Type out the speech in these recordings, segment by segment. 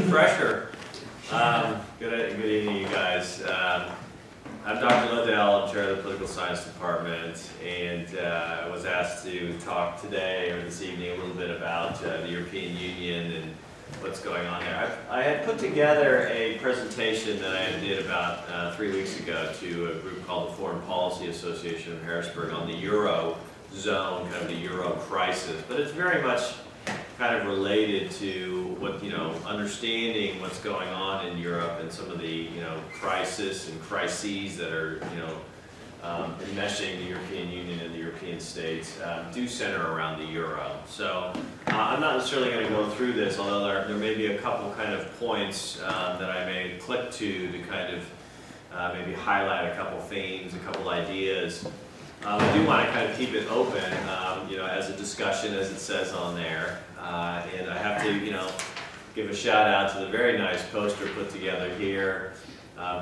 Pressure. Good evening, you guys. I'm Dr. Lodel, I'm chair of the political science department, and I was asked to talk today or this evening a little bit about the European Union and what's going on there. I had put together a presentation that I did about 3 weeks ago to a group called the Foreign Policy Association of Harrisburg on the Euro zone, kind of the Euro crisis, but it's very much kind of related to what, understanding what's going on in Europe and some of the, crises and crises that are, enmeshing the European Union and the European states do center around the Euro. So I'm not necessarily going to go through this, although there may be a couple kind of points that I may click to kind of maybe highlight a couple themes, a couple ideas. I do want to kind of keep it open, as a discussion, as it says on there. And I have to, give a shout out to the very nice poster put together here.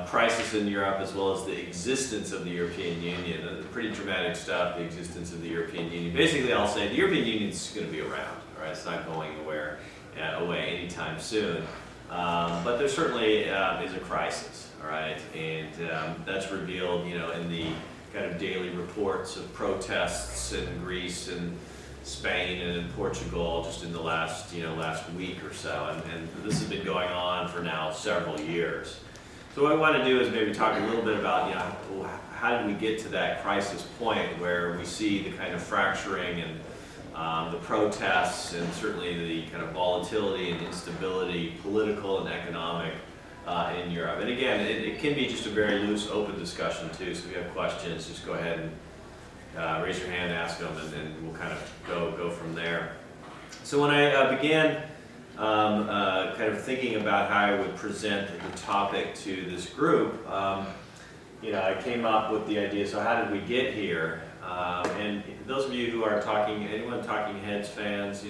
Crisis in Europe, as well as the existence of the European Union. Pretty dramatic stuff, the existence of the European Union. Basically, I'll say the European Union is going to be around. All right, it's not going away anytime soon. But there certainly is a crisis. All right, and that's revealed, in the kind of daily reports of protests in Greece and Spain and in Portugal just in the last week or so, and this has been going on for now several years. So what I want to do is maybe talk a little bit about how did we get to that crisis point where we see the kind of fracturing and the protests and certainly the kind of volatility and instability, political and economic, in Europe. And again, it can be just a very loose, open discussion too. So if you have questions, just go ahead and raise your hand, ask them, and then we'll kind of go from there. So when I began kind of thinking about how I would present the topic to this group, I came up with the idea. So how did we get here? And those of you who are anyone Talking Heads fans,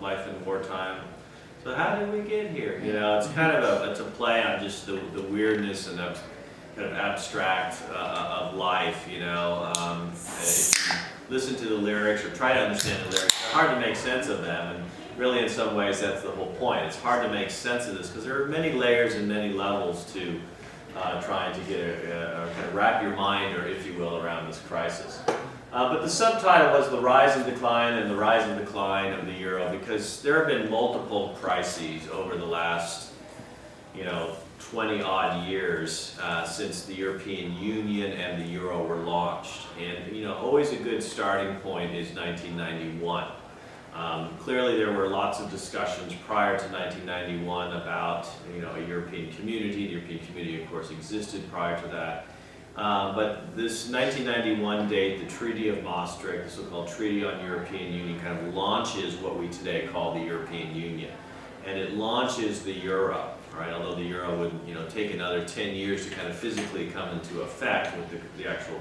Life in Wartime. So how did we get here? It's kind of it's a play on just the weirdness and the kind of abstract of life. If you listen to the lyrics or try to understand the lyrics, it's hard to make sense of them. And really, in some ways, that's the whole point. It's hard to make sense of this because there are many layers and many levels to trying to get kind of wrap your mind, or if you will, around this crisis. But the subtitle was The Rise and Decline and the Rise and Decline of the Euro, because there have been multiple crises over the last, 20-odd years since the European Union and the Euro were launched. And, always a good starting point is 1991. Clearly there were lots of discussions prior to 1991 about, a European community. The European community, of course, existed prior to that. But this 1991 date, the Treaty of Maastricht, the so-called Treaty on European Union, kind of launches what we today call the European Union. And it launches the Euro, right? Although the Euro would, take another 10 years to kind of physically come into effect with the actual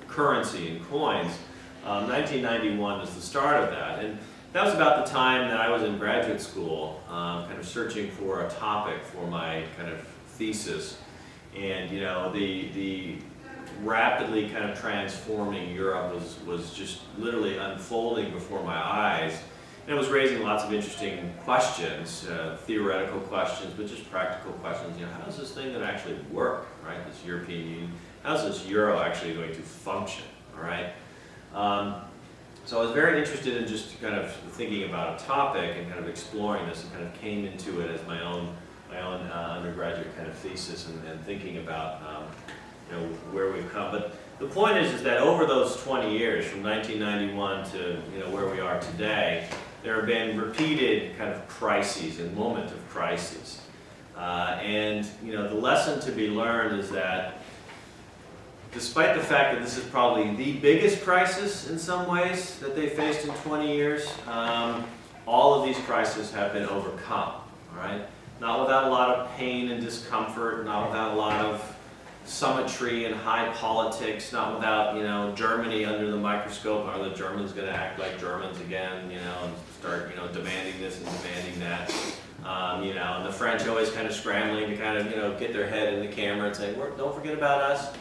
currency and coins. 1991 is the start of that. And that was about the time that I was in graduate school, kind of searching for a topic for my kind of thesis. And, the rapidly kind of transforming Europe was just literally unfolding before my eyes. And it was raising lots of interesting questions, theoretical questions, but just practical questions. How does this thing going to actually work, right? This European Union, how's this Euro actually going to function, all right? So I was very interested in just kind of thinking about a topic and kind of exploring this, and kind of came into it as my own undergraduate kind of thesis and thinking about where we've come. But the point is that over those 20 years, from 1991 to where we are today, there have been repeated kind of crises and moment of crises. And the lesson to be learned is that despite the fact that this is probably the biggest crisis in some ways that they faced in 20 years, all of these crises have been overcome, all right? Not without a lot of pain and discomfort, not without a lot of symmetry and high politics, not without, Germany under the microscope. Are the Germans going to act like Germans again, and start, demanding this and demanding that? And the French always kind of scrambling to kind of, get their head in the camera and say, don't forget about us.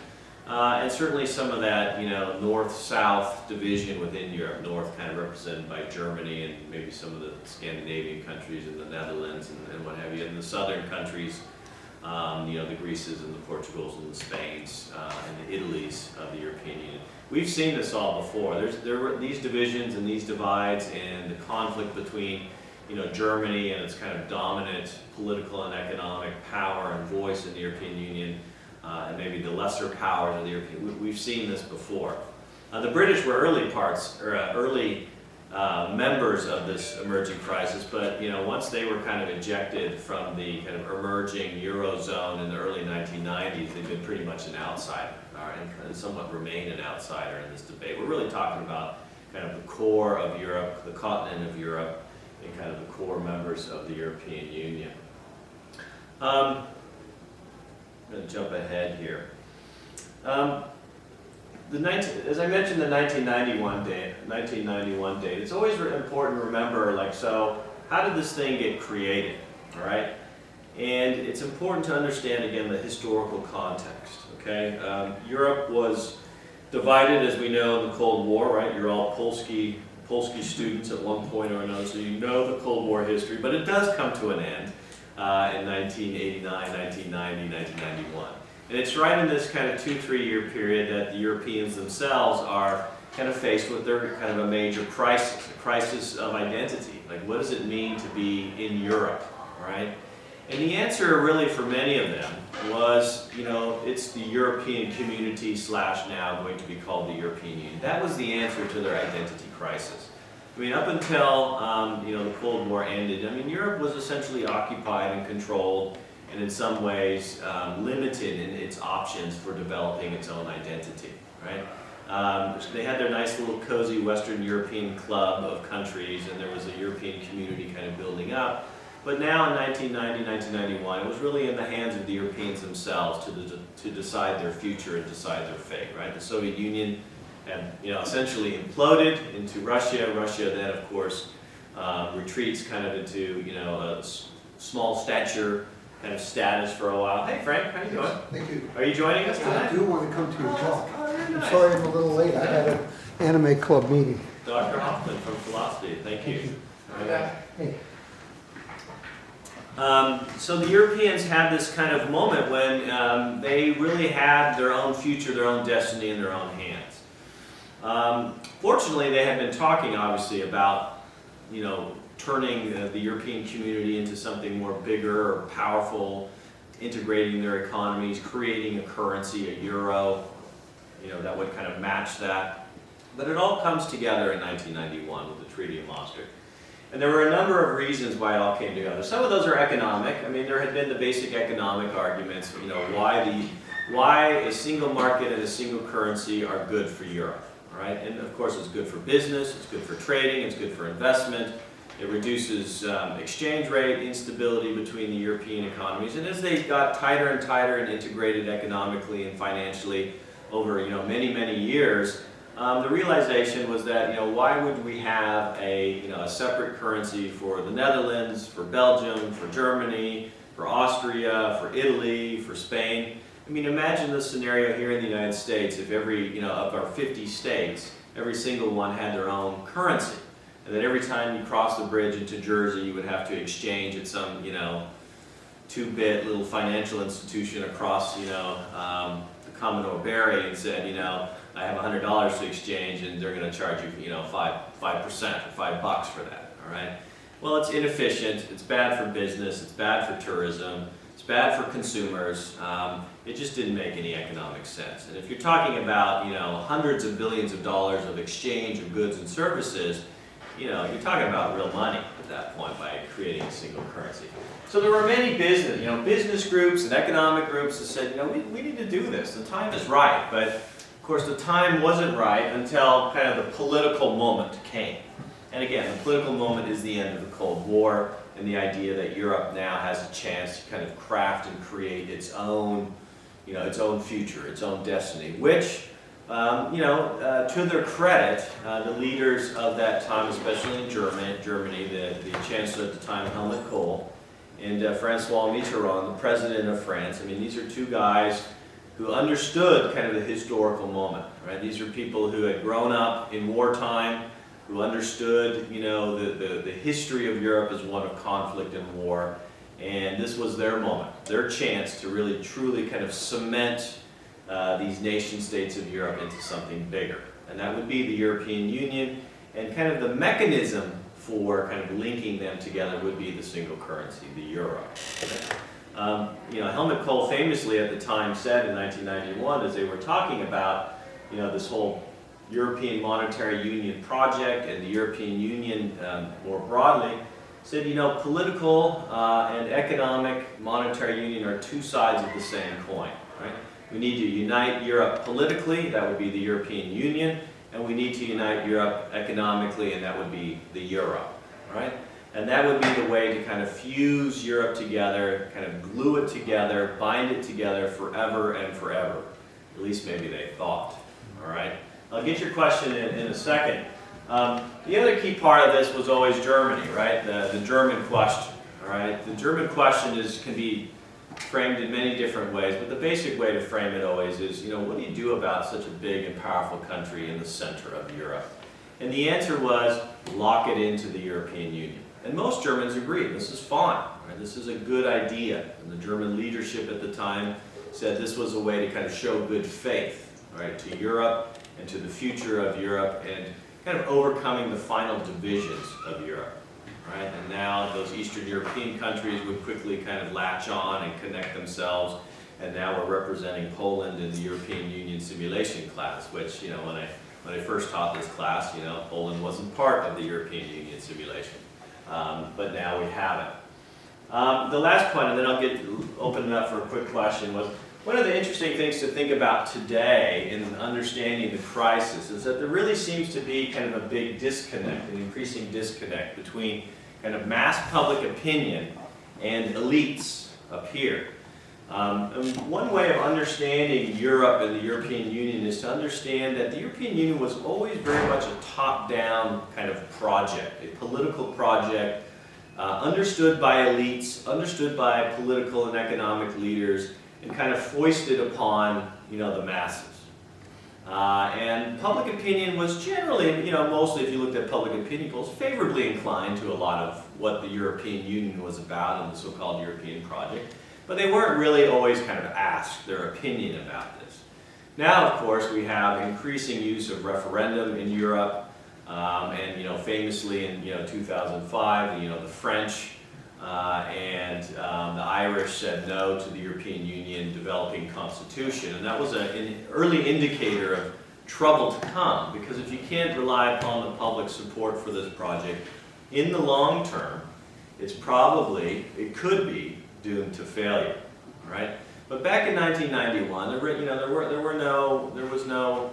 And certainly some of that, north-south division within Europe, north kind of represented by Germany and maybe some of the Scandinavian countries and the Netherlands and what have you, and the southern countries, the Greeces and the Portugals and the Spains and the Italys of the European Union. We've seen this all before. There were these divisions and these divides and the conflict between Germany and its kind of dominant political and economic power and voice in the European Union, and maybe the lesser powers of the European. We've seen this before. The British were early members of this emerging crisis, but once they were kind of ejected from the kind of emerging Eurozone in the early 1990s, they've been pretty much an outsider, and somewhat remain an outsider in this debate. We're really talking about kind of the core of Europe, the continent of Europe, and kind of the core members of the European Union. I'm going to jump ahead here. As I mentioned, the 1991 date, it's always important to remember, so how did this thing get created, all right? And it's important to understand, again, the historical context, okay? Europe was divided, as we know, in the Cold War, right? You're all Polski students at one point or another, so you know the Cold War history, but it does come to an end in 1989, 1990, 1991. And it's right in this kind of 2-3 year period that the Europeans themselves are kind of faced with their kind of a major crisis, a crisis of identity. Like, what does it mean to be in Europe, right? And the answer really for many of them was, it's the European community / now going to be called the European Union. That was the answer to their identity crisis. I mean, up until, the Cold War ended, Europe was essentially occupied and controlled and in some ways limited in its options for developing its own identity, right? They had their nice little cozy Western European club of countries, and there was a European community kind of building up. But now in 1990, 1991, it was really in the hands of the Europeans themselves to decide their future and decide their fate, right? The Soviet Union had, essentially imploded into Russia. Russia then, of course, retreats kind of into, a small stature kind of status for a while. Hey, Frank, how you doing? Thank you. Are you joining us tonight? I do want to come to your talk. Very nice. I'm sorry I'm a little late. I had an anime club meeting. Dr. Hoffman from Philosophy, thank you. Hey. So the Europeans had this kind of moment when they really had their own future, their own destiny in their own hands. Fortunately, they had been talking, obviously, about, turning the European community into something more bigger or powerful, integrating their economies, creating a currency, a euro, that would kind of match that. But it all comes together in 1991 with the Treaty of Maastricht. And there were a number of reasons why it all came together. Some of those are economic. There had been the basic economic arguments, why a single market and a single currency are good for Europe, right? And of course it's good for business, it's good for trading, it's good for investment. It reduces exchange rate instability between the European economies. And as they got tighter and tighter and integrated economically and financially over many, many years, the realization was that why would we have a separate currency for the Netherlands, for Belgium, for Germany, for Austria, for Italy, for Spain? Imagine the scenario here in the United States if every of our 50 states, every single one had their own currency, and that every time you cross the bridge into Jersey, you would have to exchange at some 2-bit little financial institution across the Commodore Barry and said I have $100 to exchange, and they're going to charge you, 5% or $5 for that. All right. Well, it's inefficient. It's bad for business. It's bad for tourism. It's bad for consumers. It just didn't make any economic sense. And if you're talking about, hundreds of billions of dollars of exchange of goods and services, you're talking about real money at that point by creating a single currency. So there were many business groups and economic groups that said, we need to do this. The time is right, but of course, the time wasn't right until kind of the political moment came. And again, the political moment is the end of the Cold War and the idea that Europe now has a chance to kind of craft and create its own, its own future, its own destiny, which, to their credit, the leaders of that time, especially in Germany, the chancellor at the time, Helmut Kohl, and Francois Mitterrand, the president of France. These are two guys who understood kind of the historical moment, right? These are people who had grown up in wartime, who understood, you know, the history of Europe as one of conflict and war, and this was their moment, their chance to really truly kind of cement these nation states of Europe into something bigger. And that would be the European Union, and kind of the mechanism for kind of linking them together would be the single currency, the euro. You know, Helmut Kohl famously at the time said in 1991, as they were talking about, you know, this whole European Monetary Union project and the European Union more broadly, said, you know, political and economic monetary union are two sides of the same coin, right? We need to unite Europe politically, that would be the European Union, and we need to unite Europe economically, and that would be the euro, right? And that would be the way to kind of fuse Europe together, kind of glue it together, bind it together forever and forever. At least maybe they thought, all right? I'll get your question in a second. The other key part of this was always Germany, right? The German question, all right? The German question can be framed in many different ways, but the basic way to frame it always is, you know, what do you do about such a big and powerful country in the center of Europe? And the answer was, lock it into the European Union. And most Germans agreed, this is fine, right? This is a good idea. And the German leadership at the time said this was a way to kind of show good faith, right, to Europe and to the future of Europe and kind of overcoming the final divisions of Europe, right? And now those Eastern European countries would quickly kind of latch on and connect themselves, and now we're representing Poland in the European Union simulation class, which, you know, when I first taught this class, you know, Poland wasn't part of the European Union simulation, but now we have it. The last point, and then I'll open it up for a quick question, was one of the interesting things to think about today in understanding the crisis is that there really seems to be kind of a big disconnect, an increasing disconnect between kind of mass public opinion and elites up here. And one way of understanding Europe and the European Union is to understand that the European Union was always very much a top-down kind of project, a political project, understood by elites, understood by political and economic leaders, and kind of foisted upon, you know, the masses. And public opinion was generally, you know, mostly if you looked at public opinion polls, favorably inclined to a lot of what the European Union was about and the so-called European project. But they weren't really always kind of asked their opinion about this. Now, of course, we have increasing use of referendum in Europe, and, you know, famously in, you know, 2005, you know, the French and the Irish said no to the European Union developing constitution, and that was an early indicator of trouble to come, because if you can't rely upon the public support for this project, in the long term, it could be doomed to failure, right? But back in 1991, there was no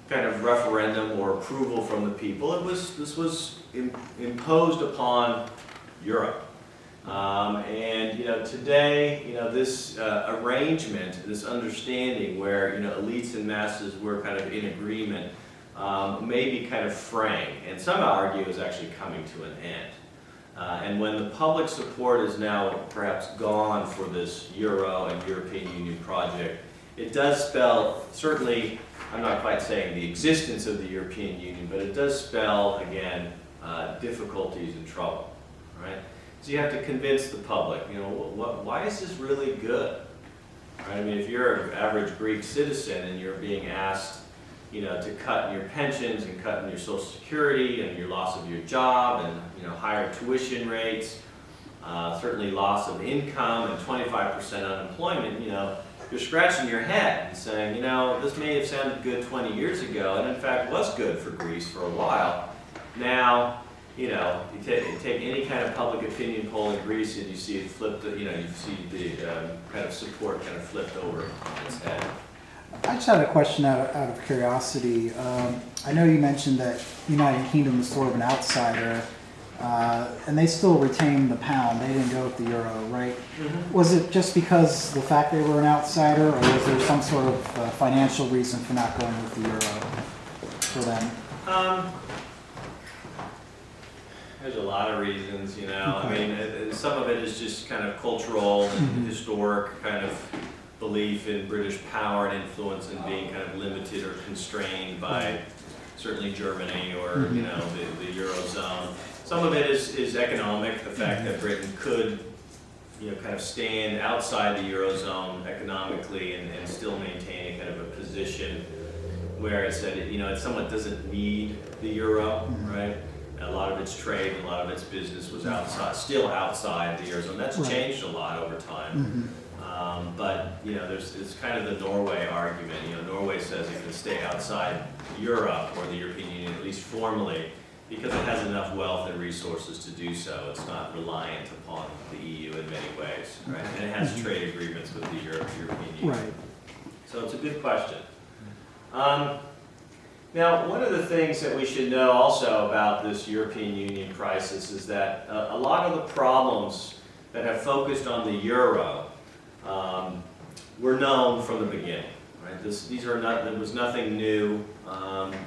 kind of referendum or approval from the people. This was imposed upon Europe. And, you know, today, you know, this arrangement, this understanding where, you know, elites and masses were kind of in agreement may be kind of fraying, and some argue is actually coming to an end. And when the public support is now perhaps gone for this Euro and European Union project, it does spell, certainly, I'm not quite saying the existence of the European Union, but it does spell, again, difficulties and trouble, right? So you have to convince the public, you know, why is this really good? Right? I mean, if you're an average Greek citizen and you're being asked, you know, to cut in your pensions and cut in your Social Security and your loss of your job and, you know, higher tuition rates, certainly loss of income and 25% unemployment, you know, you're scratching your head and saying, you know, this may have sounded good 20 years ago, and in fact was good for Greece for a while. Now, you know, you take any kind of public opinion poll in Greece and you see it flipped, you know, you see the kind of support kind of flipped over on its head. I just had a question out of curiosity. I know you mentioned that United Kingdom was sort of an outsider, and they still retained the pound. They didn't go with the euro, right? Mm-hmm. Was it just because the fact they were an outsider, or was there some sort of financial reason for not going with the euro for them? There's a lot of reasons, you know. Okay. I mean, some of it is just kind of cultural and historic kind of belief in British power and influence and being kind of limited or constrained by certainly Germany or you know the Eurozone. Some of it is economic, the fact that Britain could kind of stand outside the Eurozone economically and still maintain a kind of a position where it said it somewhat doesn't need the euro, right? A lot of its trade, a lot of its business was still outside the Eurozone. That's changed a lot over time. But there's kind of the Norway argument. Norway says it can stay outside Europe or the European Union, at least formally, because it has enough wealth and resources to do so. It's not reliant upon the EU in many ways, right? And it has trade agreements with the European Union. Right. So it's a good question. Now, one of the things that we should know also about this European Union crisis is that a lot of the problems that have focused on the euro were known from the beginning. Right? There was nothing new.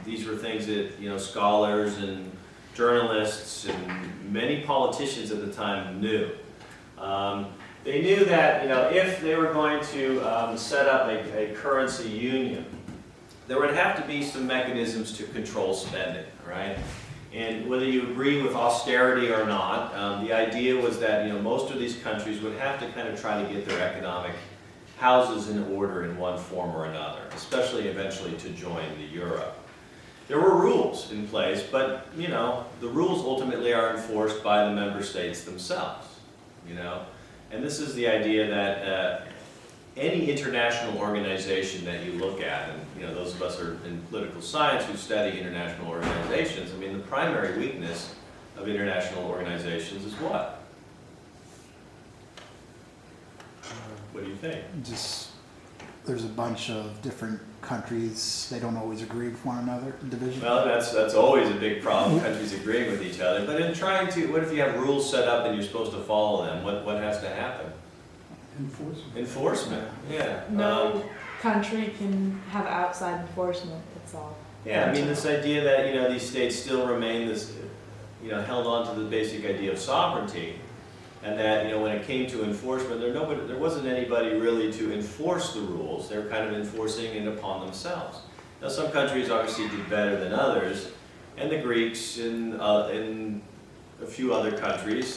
These were things that scholars and journalists and many politicians at the time knew. They knew that if they were going to set up a currency union, there would have to be some mechanisms to control spending, right? And whether you agree with austerity or not, the idea was that most of these countries would have to kind of try to get their economic houses in order in one form or another, especially eventually to join the euro. There were rules in place, but the rules ultimately are enforced by the member states themselves. And this is the idea that any international organization that you look at, and those of us who are in political science who study international organizations, I mean the primary weakness of international organizations is what? What do you think? Just there's a bunch of different countries, they don't always agree with one another, division. Well, that's always a big problem, countries agreeing with each other. But in trying to, what if you have rules set up and you're supposed to follow them? What has to happen? Enforcement. Enforcement, yeah. No country can have outside enforcement, that's all. Yeah, I mean this idea that these states still remain this, held on to the basic idea of sovereignty, and that when it came to enforcement, there wasn't anybody really to enforce the rules. They were kind of enforcing it upon themselves. Now some countries obviously did better than others, and the Greeks and a few other countries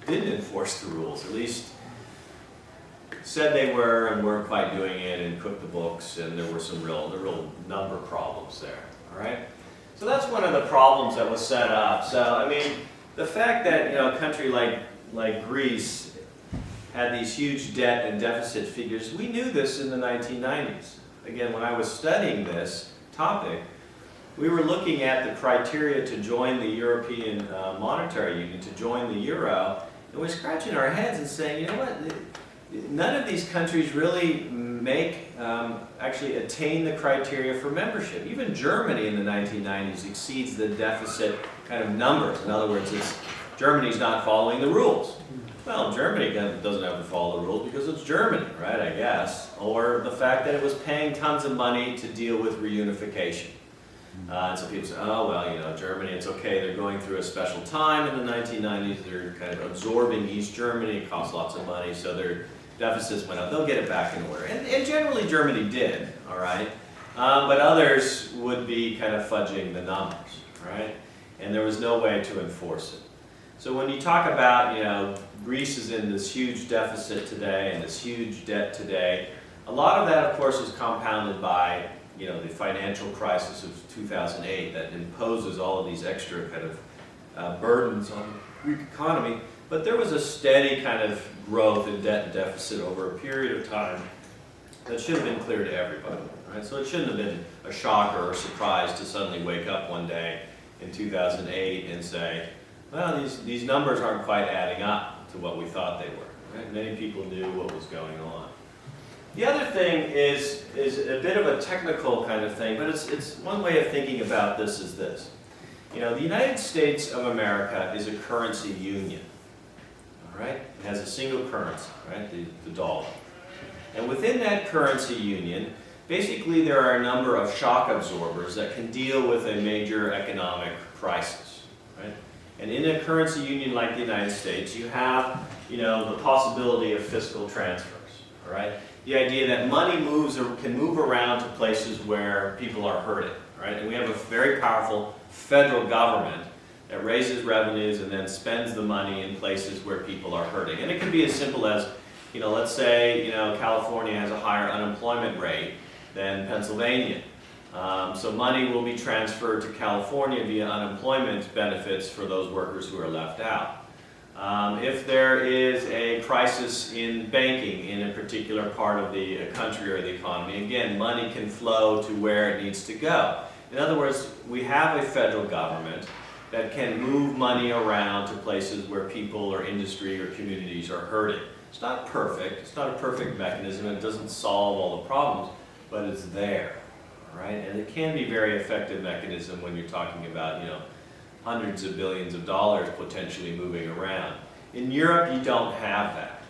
didn't enforce the rules, at least said they were and weren't quite doing it and cooked the books, and there were some real number problems there, all right? So that's one of the problems that was set up. So, I mean, the fact that, a country like Greece had these huge debt and deficit figures, we knew this in the 1990s. Again, when I was studying this topic, we were looking at the criteria to join the European Monetary Union, to join the euro, and we're scratching our heads and saying, you know what? None of these countries really actually attain the criteria for membership. Even Germany in the 1990s exceeds the deficit kind of numbers. In other words, Germany's not following the rules. Well, Germany doesn't have to follow the rules because it's Germany, right, I guess. Or the fact that it was paying tons of money to deal with reunification. And so people say, oh, well, Germany, it's okay. They're going through a special time in the 1990s. They're kind of absorbing East Germany. It costs lots of money, so their deficits went up. They'll get it back in order. And generally, Germany did, all right? But others would be kind of fudging the numbers, right? And there was no way to enforce it. So when you talk about, Greece is in this huge deficit today and this huge debt today, a lot of that, of course, is compounded by the financial crisis of 2008 that imposes all of these extra kind of burdens on the Greek economy. But there was a steady kind of growth in debt and deficit over a period of time that should have been clear to everybody, right? So it shouldn't have been a shocker or a surprise to suddenly wake up one day in 2008 and say, well, these numbers aren't quite adding up to what we thought they were, right? Many people knew what was going on. The other thing is a bit of a technical kind of thing, but it's one way of thinking about this is this. The United States of America is a currency union, all right? It has a single currency, right, the dollar. And within that currency union, basically there are a number of shock absorbers that can deal with a major economic crisis, right? And in a currency union like the United States, you have, the possibility of fiscal transfers, all right? the idea that money can move around to places where people are hurting, right? And we have a very powerful federal government that raises revenues and then spends the money in places where people are hurting. And it can be as simple as, let's say, California has a higher unemployment rate than Pennsylvania. So money will be transferred to California via unemployment benefits for those workers who are left out. If there is a crisis in banking in a particular part of the country or the economy, again, money can flow to where it needs to go. In other words, we have a federal government that can move money around to places where people or industry or communities are hurting. It's not perfect, it's not a perfect mechanism, it doesn't solve all the problems, but it's there, right? And it can be a very effective mechanism when you're talking about, hundreds of billions of dollars potentially moving around. In Europe, you don't have that,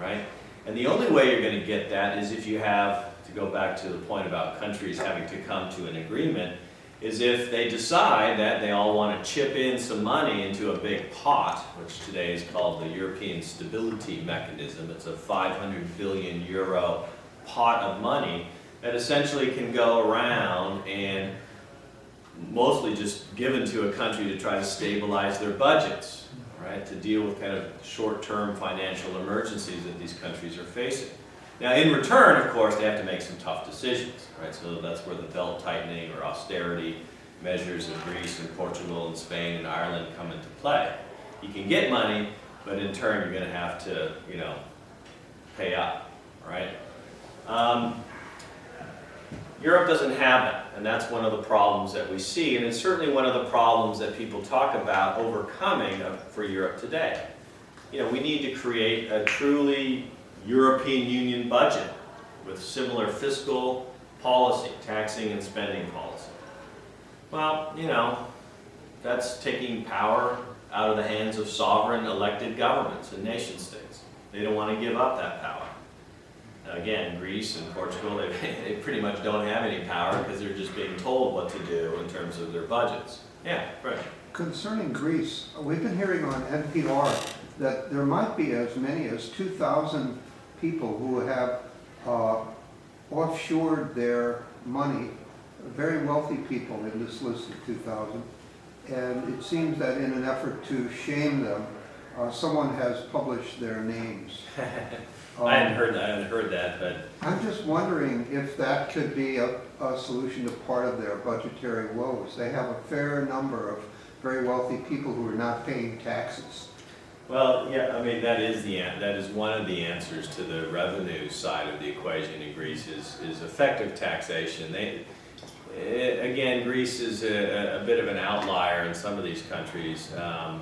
right? And the only way you're going to get that is if you have, to go back to the point about countries having to come to an agreement, is if they decide that they all want to chip in some money into a big pot, which today is called the European Stability Mechanism. It's a 500 billion euro pot of money that essentially can go around and mostly just given to a country to try to stabilize their budgets, right? To deal with kind of short-term financial emergencies that these countries are facing. Now, in return, of course, they have to make some tough decisions, right? So that's where the belt tightening or austerity measures of Greece and Portugal and Spain and Ireland come into play. You can get money, but in turn, you're going to have to, pay up, right? Europe doesn't have that, and that's one of the problems that we see, and it's certainly one of the problems that people talk about overcoming for Europe today. We need to create a truly European Union budget with similar fiscal policy, taxing and spending policy. Well, that's taking power out of the hands of sovereign elected governments and nation states. They don't want to give up that power. Again, Greece and Portugal, they pretty much don't have any power because they're just being told what to do in terms of their budgets. Yeah, right. Concerning Greece, we've been hearing on NPR that there might be as many as 2,000 people who have offshored their money, very wealthy people in this list of 2,000. And it seems that in an effort to shame them, someone has published their names. I hadn't heard that, but I'm just wondering if that could be a solution to part of their budgetary woes. They have a fair number of very wealthy people who are not paying taxes. well, yeah, I mean that is one of the answers to the revenue side of the equation in Greece is effective taxation. Again, Greece is a bit of an outlier in some of these countries,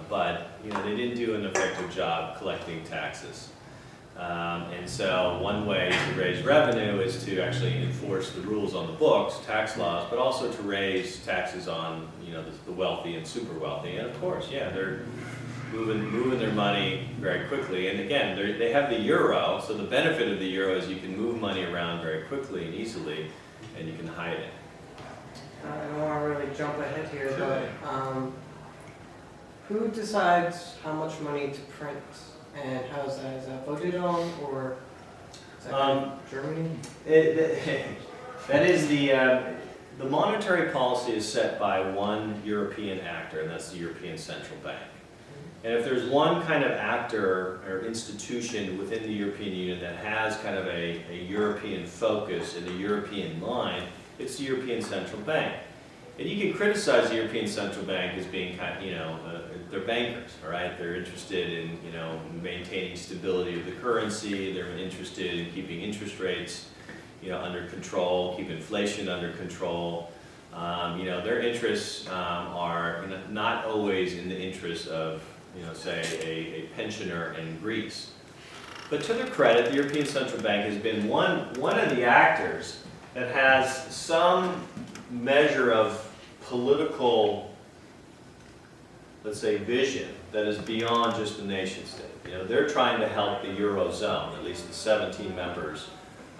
but they didn't do an effective job collecting taxes. And so one way to raise revenue is to actually enforce the rules on the books, tax laws, but also to raise taxes on the wealthy and super wealthy. And of course, yeah, they're moving their money very quickly. And again, they have the euro, so the benefit of the euro is you can move money around very quickly and easily, and you can hide it. I don't want to really jump ahead here, but who decides how much money to print? And how is that? Is that voted on, or is that Germany? That is the monetary policy is set by one European actor, and that's the European Central Bank. And if there's one kind of actor or institution within the European Union that has kind of a European focus and a European line, it's the European Central Bank. And you can criticize the European Central Bank as being kind of, they're bankers, all right? They're interested in, maintaining stability of the currency. They're interested in keeping interest rates, under control, keep inflation under control. Their interests are not always in the interest of, say, a pensioner in Greece. But to their credit, the European Central Bank has been one of the actors that has some measure of political, let's say, vision that is beyond just the nation state. They're trying to help the Eurozone, at least the 17 members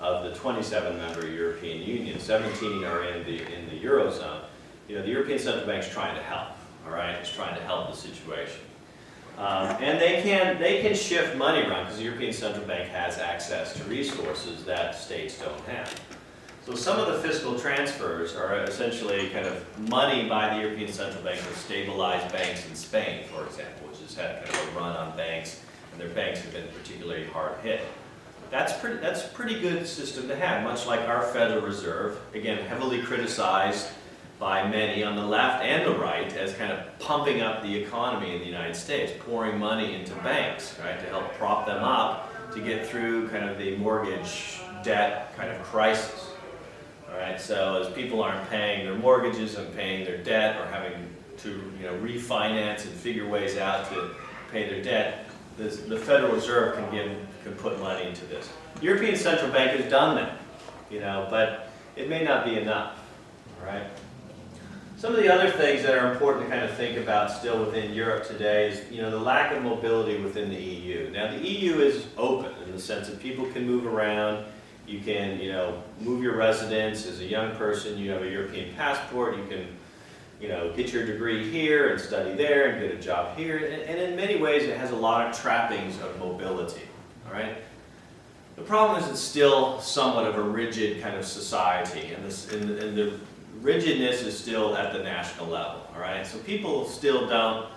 of the 27-member European Union. 17 are in the Eurozone. The European Central Bank's trying to help, all right? It's trying to help the situation. And they can shift money around because the European Central Bank has access to resources that states don't have. So some of the fiscal transfers are essentially kind of money by the European Central Bank to stabilize banks in Spain, for example, which has had kind of a run on banks, and their banks have been particularly hard hit. That's a pretty good system to have, much like our Federal Reserve, again, heavily criticized by many on the left and the right as kind of pumping up the economy in the United States, pouring money into banks, right, to help prop them up to get through kind of the mortgage debt kind of crisis. All right, so as people aren't paying their mortgages and paying their debt or having to refinance and figure ways out to pay their debt, the Federal Reserve can put money into this. The European Central Bank has done that, but it may not be enough. All right. Some of the other things that are important to kind of think about still within Europe today is, the lack of mobility within the EU. Now, the EU is open in the sense that people can move around. You can, move your residence. As a young person, you have a European passport. You can, get your degree here and study there and get a job here. And in many ways, it has a lot of trappings of mobility. All right. The problem is it's still somewhat of a rigid kind of society, and the rigidness is still at the national level. All right. So people still don't,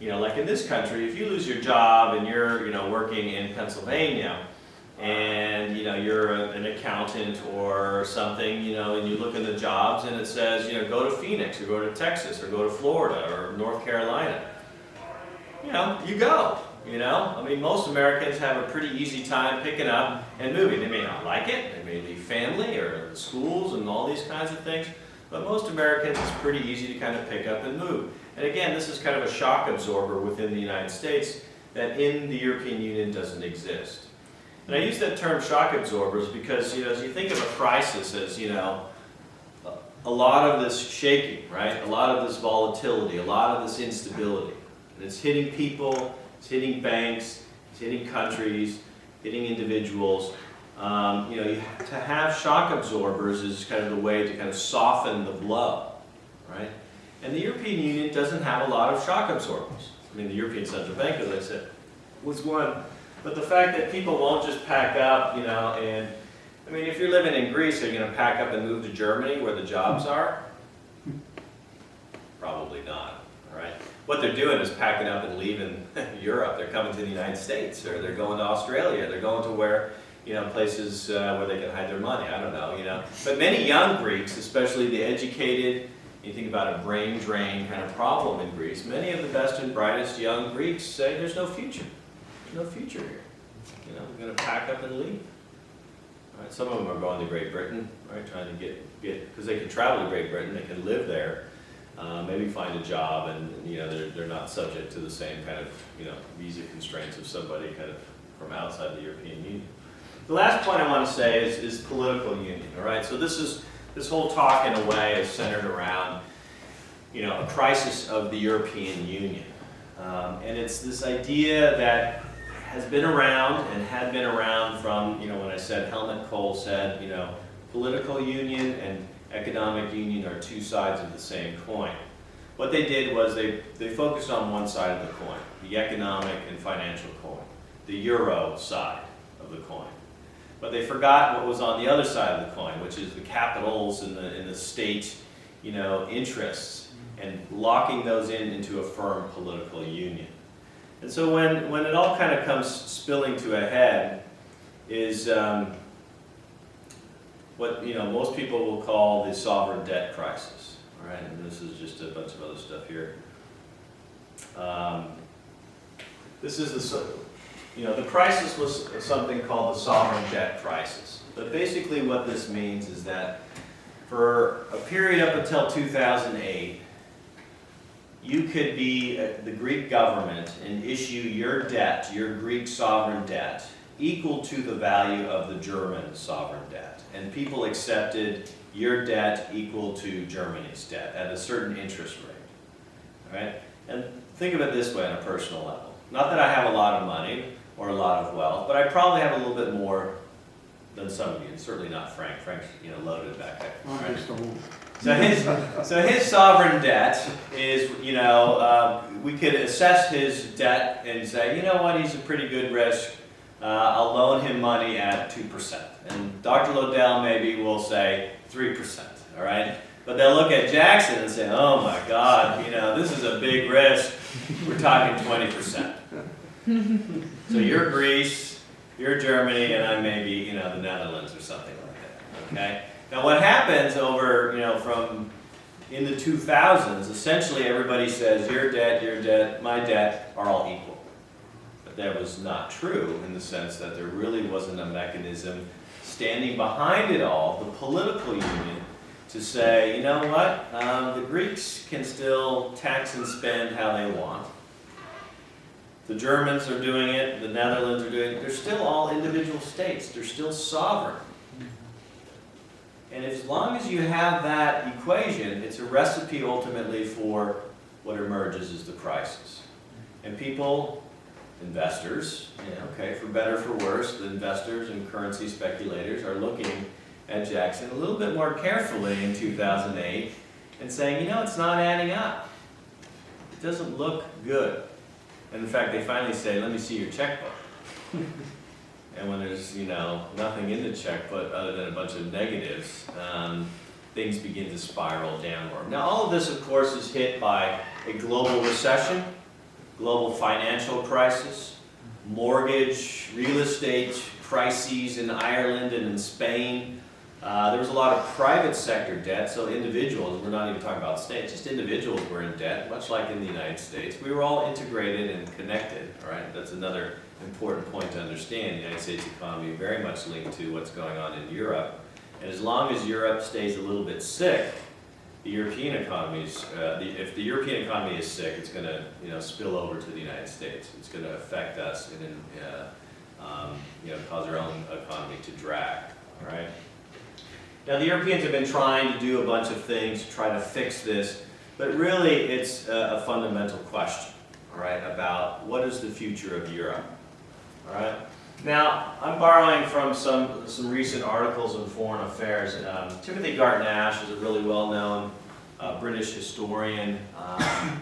like in this country, if you lose your job and you're, working in Pennsylvania, and you're an accountant or something, and you look at the jobs and it says, go to Phoenix or go to Texas or go to Florida or North Carolina. You go. I mean, most Americans have a pretty easy time picking up and moving. They may not like it. They may be family or schools and all these kinds of things. But most Americans, it's pretty easy to kind of pick up and move. And again, this is kind of a shock absorber within the United States that in the European Union doesn't exist. And I use that term shock absorbers because, as you think of a crisis as, a lot of this shaking, right? A lot of this volatility, a lot of this instability. And it's hitting people, it's hitting banks, it's hitting countries, hitting individuals. To have shock absorbers is kind of the way to kind of soften the blow, right? And the European Union doesn't have a lot of shock absorbers. I mean, the European Central Bank, as I said, was one. But the fact that people won't just pack up, and I mean, if you're living in Greece, are you going to pack up and move to Germany where the jobs are? Probably not, all right? What they're doing is packing up and leaving Europe. They're coming to the United States, or they're going to Australia. They're going to where, places where they can hide their money. I don't know, But many young Greeks, especially the educated, you think about a brain drain kind of problem in Greece, many of the best and brightest young Greeks say there's no future. There's no future here. We're going to pack up and leave. All right, some of them are going to Great Britain, right, trying to get because they can travel to Great Britain, they can live there, maybe find a job, and they're not subject to the same kind of visa constraints of somebody kind of from outside the European Union. The last point I want to say is political union. All right, so this whole talk in a way is centered around a crisis of the European Union, and it's this idea that has been around and had been around from, when I said, Helmut Kohl said, political union and economic union are two sides of the same coin. What they did was they focused on one side of the coin, the economic and financial coin, the euro side of the coin. But they forgot what was on the other side of the coin, which is the capitals and the state, interests, and locking those into a firm political union. And so when it all kind of comes spilling to a head is what most people will call the sovereign debt crisis. All right, and this is just a bunch of other stuff here. This is the crisis was something called the sovereign debt crisis. But basically what this means is that for a period up until 2008, you could be the Greek government and issue your debt, your Greek sovereign debt, equal to the value of the German sovereign debt. And people accepted your debt equal to Germany's debt at a certain interest rate. All right? And think of it this way on a personal level. Not that I have a lot of money or a lot of wealth, but I probably have a little bit more than some of you, and certainly not Frank. Frank's loaded back there. I'm Right? just a little. So his sovereign debt is, we could assess his debt and say, you know what, he's a pretty good risk. I'll loan him money at 2%. And Dr. Lodel maybe will say 3%, all right? But they'll look at Jackson and say, oh my God, this is a big risk. We're talking 20%. So you're Greece, you're Germany, and I'm maybe, the Netherlands or something like that, okay? Now what happens over, from in the 2000s, essentially everybody says your debt, my debt are all equal. But that was not true in the sense that there really wasn't a mechanism standing behind it all, the political union, to say, you know what, the Greeks can still tax and spend how they want. The Germans are doing it, the Netherlands are doing it. They're still all individual states. They're still sovereign. And as long as you have that equation, it's a recipe ultimately for what emerges as the crisis. And people, investors, for better or for worse, the investors and currency speculators are looking at Jackson a little bit more carefully in 2008 and saying, it's not adding up. It doesn't look good. And in fact, they finally say, let me see your checkbook. And when there's, nothing in the checkbook other than a bunch of negatives, things begin to spiral downward. Now, all of this, of course, is hit by a global recession, global financial crisis, mortgage, real estate crises in Ireland and in Spain. There was a lot of private sector debt, so individuals, we're not even talking about states, just individuals were in debt, much like in the United States. We were all integrated and connected, all right? That's another important point to understand. The United States economy is very much linked to what's going on in Europe. And as long as Europe stays a little bit sick, the European economies, if the European economy is sick, it's going to spill over to the United States. It's going to affect us and cause our own economy to drag, all right? Now, the Europeans have been trying to do a bunch of things to try to fix this, but really it's a fundamental question, all right, about what is the future of Europe, all right? Now, I'm borrowing from some recent articles in Foreign Affairs. Timothy Garton-Ash is a really well-known British historian. I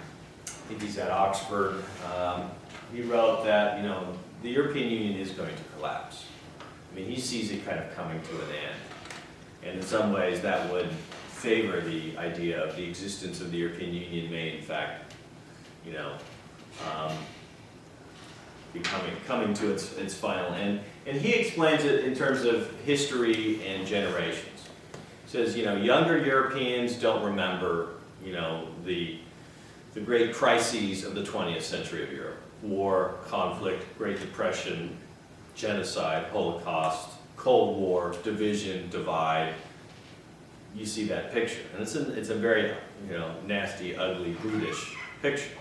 think he's at Oxford. He wrote that, the European Union is going to collapse. I mean, he sees it kind of coming to an end. And in some ways, that would favor the idea of the existence of the European Union may, in fact, coming to its final end. And he explains it in terms of history and generations. He says, younger Europeans don't remember, the great crises of the 20th century of Europe: war, conflict, Great Depression, genocide, Holocaust, Cold War, division, divide. You see that picture, and it's a very nasty, ugly, brutish picture.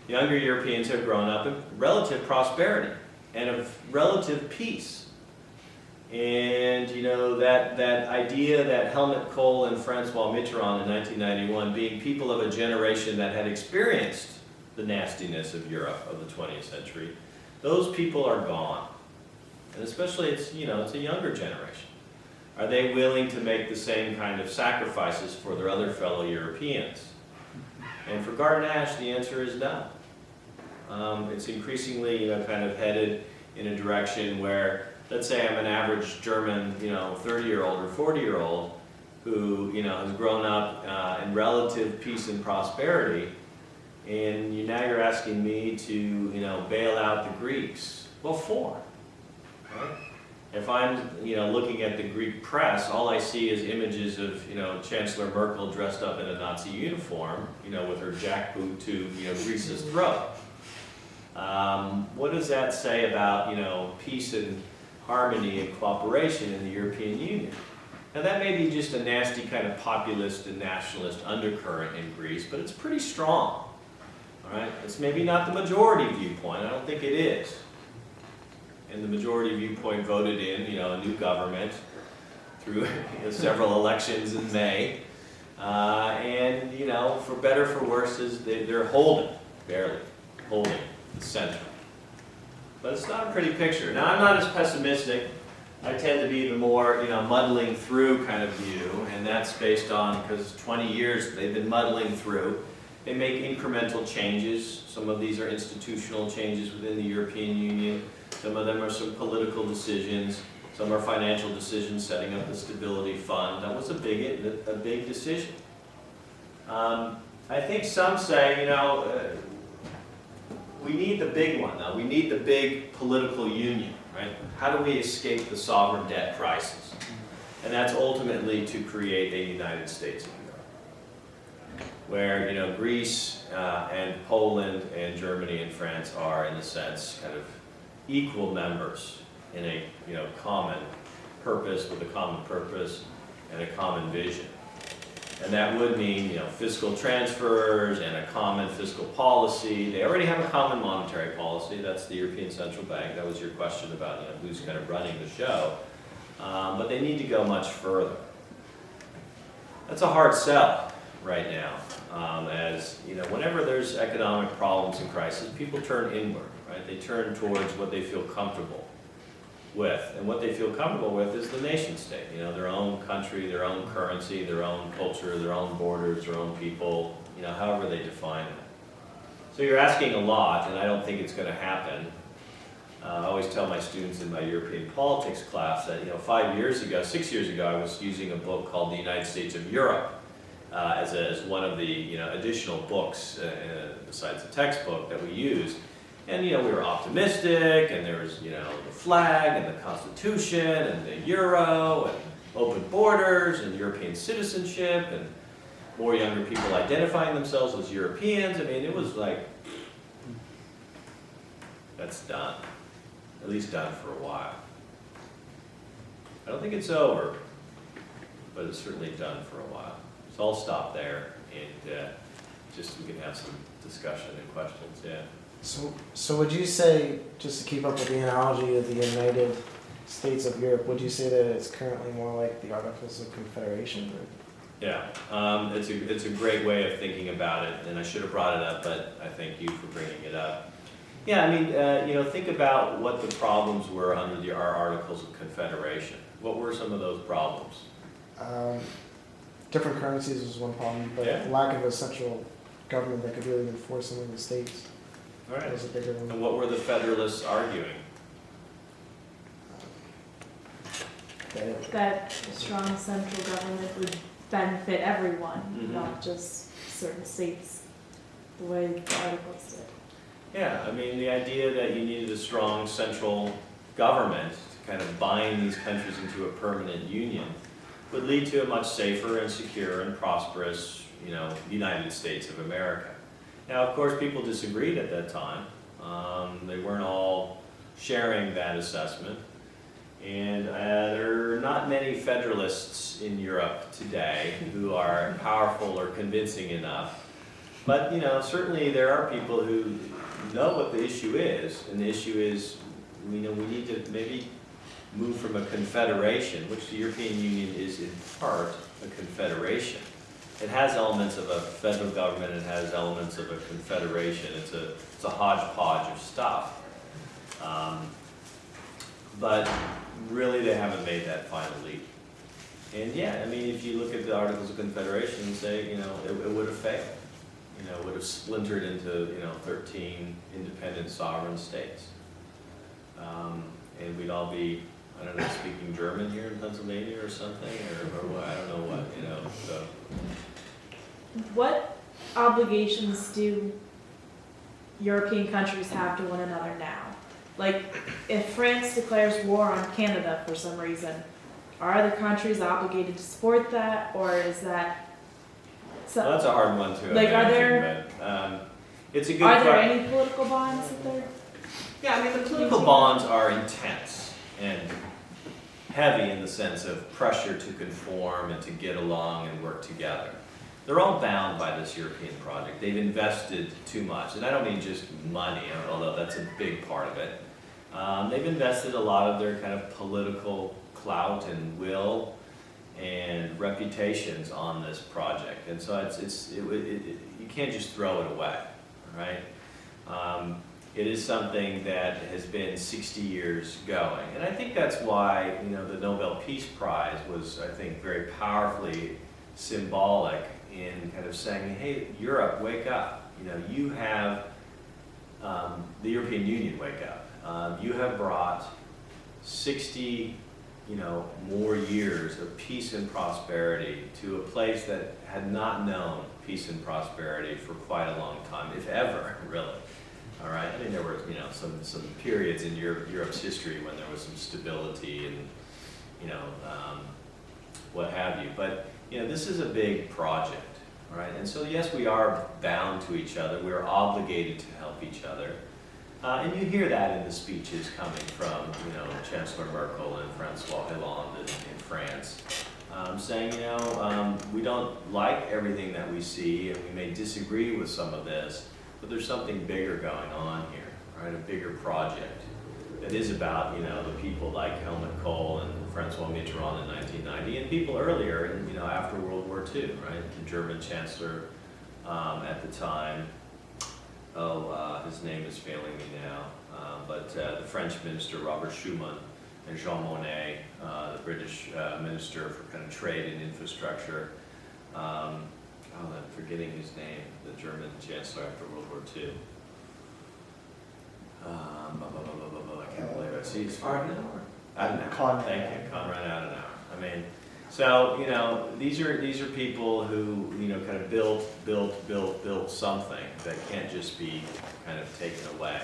Younger Europeans have grown up in relative prosperity and of relative peace. And that idea that Helmut Kohl and Francois Mitterrand in 1991 being people of a generation that had experienced the nastiness of Europe of the 20th century, those people are gone. And especially it's a younger generation. Are they willing to make the same kind of sacrifices for their other fellow Europeans? And for Garton-Ash, the answer is no. It's increasingly, kind of headed in a direction where, let's say I'm an average German, 30-year-old or 40-year-old who, has grown up in relative peace and prosperity, and now you're asking me to, bail out the Greeks. What for? Right? If I'm, looking at the Greek press, all I see is images of, Chancellor Merkel dressed up in a Nazi uniform, with her jackboot to, Greece's throat. What does that say about, peace and harmony and cooperation in the European Union? Now that may be just a nasty kind of populist and nationalist undercurrent in Greece, but it's pretty strong. All right? It's maybe not the majority viewpoint. I don't think it is. And the majority viewpoint voted in, a new government through several elections in May. And, for better or for worse, they're barely holding the center. But it's not a pretty picture. Now, I'm not as pessimistic I tend to be the more, muddling through kind of view, and that's based on, because 20 years they've been muddling through. They make incremental changes. Some of these are institutional changes within the European Union. Some of them are some political decisions. Some are financial decisions, setting up the stability fund. That was a big decision. I think some say, we need the big one though. We need the big political union, right? How do we escape the sovereign debt crisis? And that's ultimately to create a United States of Europe, where Greece and Poland and Germany and France are, in a sense, kind of equal members in a common purpose, with a common purpose and a common vision. And that would mean, fiscal transfers and a common fiscal policy. They already have a common monetary policy. That's the European Central Bank. That was your question about, who's kind of running the show. But they need to go much further. That's a hard sell right now. As, whenever there's economic problems and crisis, people turn inward, right? They turn towards what they feel comfortable with. And what they feel comfortable with is the nation state, their own country, their own currency, their own culture, their own borders, their own people, however they define it. So you're asking a lot, and I don't think it's going to happen. I always tell my students in my European politics class that, 6 years ago, I was using a book called The United States of Europe as one of the, additional books besides the textbook that we used. And, we were optimistic, and there was, the flag, and the Constitution, and the Euro, and open borders, and European citizenship, and more younger people identifying themselves as Europeans. I mean, it was like, that's done. At least done for a while. I don't think it's over, but it's certainly done for a while. So I'll stop there, and just we can have some discussion and questions, yeah. So would you say, just to keep up with the analogy of the United States of Europe, would you say that it's currently more like the Articles of Confederation? Yeah, it's a great way of thinking about it, and I should have brought it up, but I thank you for bringing it up. Yeah, I mean, think about what the problems were under our Articles of Confederation. What were some of those problems? Different currencies was one problem, but Yeah. lack of a central government that could really enforce some of the states. All right. Was a bigger one. And what were the Federalists arguing? That a strong central government would benefit everyone, Mhm. not just certain states, the way the articles did. Yeah, I mean, the idea that you needed a strong central government to kind of bind these countries into a permanent union would lead to a much safer and secure and prosperous, United States of America. Now, of course, people disagreed at that time. They weren't all sharing that assessment. And there are not many Federalists in Europe today who are powerful or convincing enough. But, certainly there are people who know what the issue is. And the issue is, we need to maybe move from a confederation, which the European Union is in part a confederation. It has elements of a federal government, it has elements of a confederation. It's a hodgepodge of stuff. But really they haven't made that final leap. And yeah, I mean, if you look at the Articles of Confederation and say, it would have failed. It would have splintered into, 13 independent sovereign states. And we'd all be, I don't know, speaking German here in Pennsylvania or something, or what, I don't know what, so. What obligations do European countries have to one another now? Like, if France declares war on Canada for some reason, are other countries obligated to support that, or is that? Well, that's a hard one to Like, imagine, but it's a good Are there question. any political bonds that they're? Yeah, I mean, the political bonds are intense and heavy in the sense of pressure to conform and to get along and work together. They're all bound by this European project. They've invested too much, and I don't mean just money, although that's a big part of it. They've invested a lot of their kind of political clout and will and reputations on this project, and so you can't just throw it away, right? it is something that has been 60 years going. And I think that's why, the Nobel Peace Prize was, I think, very powerfully symbolic in kind of saying, hey, Europe, wake up. You have, the European Union, wake up. You have brought 60, more years of peace and prosperity to a place that had not known peace and prosperity for quite a long time, if ever, really. All right. I mean, there were, some periods in Europe's history when there was some stability and, what have you. But, this is a big project, all right? And so, yes, we are bound to each other. We're obligated to help each other. And you hear that in the speeches coming from, Chancellor Merkel and Francois Hollande in France, saying, we don't like everything that we see, and we may disagree with some of this, but there's something bigger going on here, right? A bigger project that is about, the people like Helmut Kohl and Francois Mitterrand in 1990, and people earlier, and after World War II, right? The German Chancellor at the time, his name is failing me now, but the French Minister Robert Schuman and Jean Monnet, the British Minister for kind of Trade and Infrastructure. I'm forgetting his name, the German Chancellor after World War II. I can't believe it. See, Adenauer. Thank you, Konrad Adenauer. I mean, so these are people who kind of built something that can't just be kind of taken away.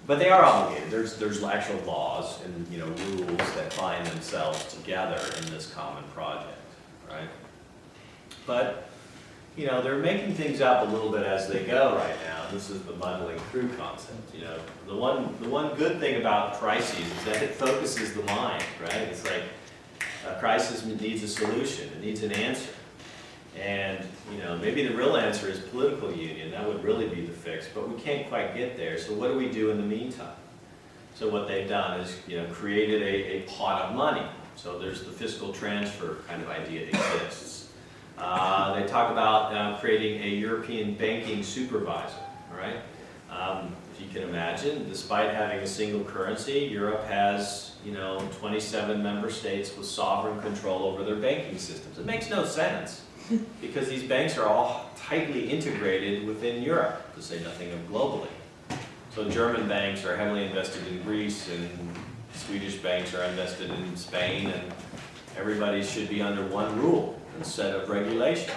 But they are obligated. There's actual laws and rules that bind themselves together in this common project, right? But they're making things up a little bit as they go right now. This is the muddling through concept. The one good thing about crises is that it focuses the mind, right? It's like a crisis needs a solution. It needs an answer. And maybe the real answer is political union. That would really be the fix. But we can't quite get there. So what do we do in the meantime? So what they've done is created a pot of money. So there's the fiscal transfer kind of idea exists. They talk about creating a European banking supervisor, all right? If you can imagine, despite having a single currency, Europe has, 27 member states with sovereign control over their banking systems. It makes no sense because these banks are all tightly integrated within Europe, to say nothing of globally. So German banks are heavily invested in Greece, and Swedish banks are invested in Spain, and everybody should be under one rule instead of regulations.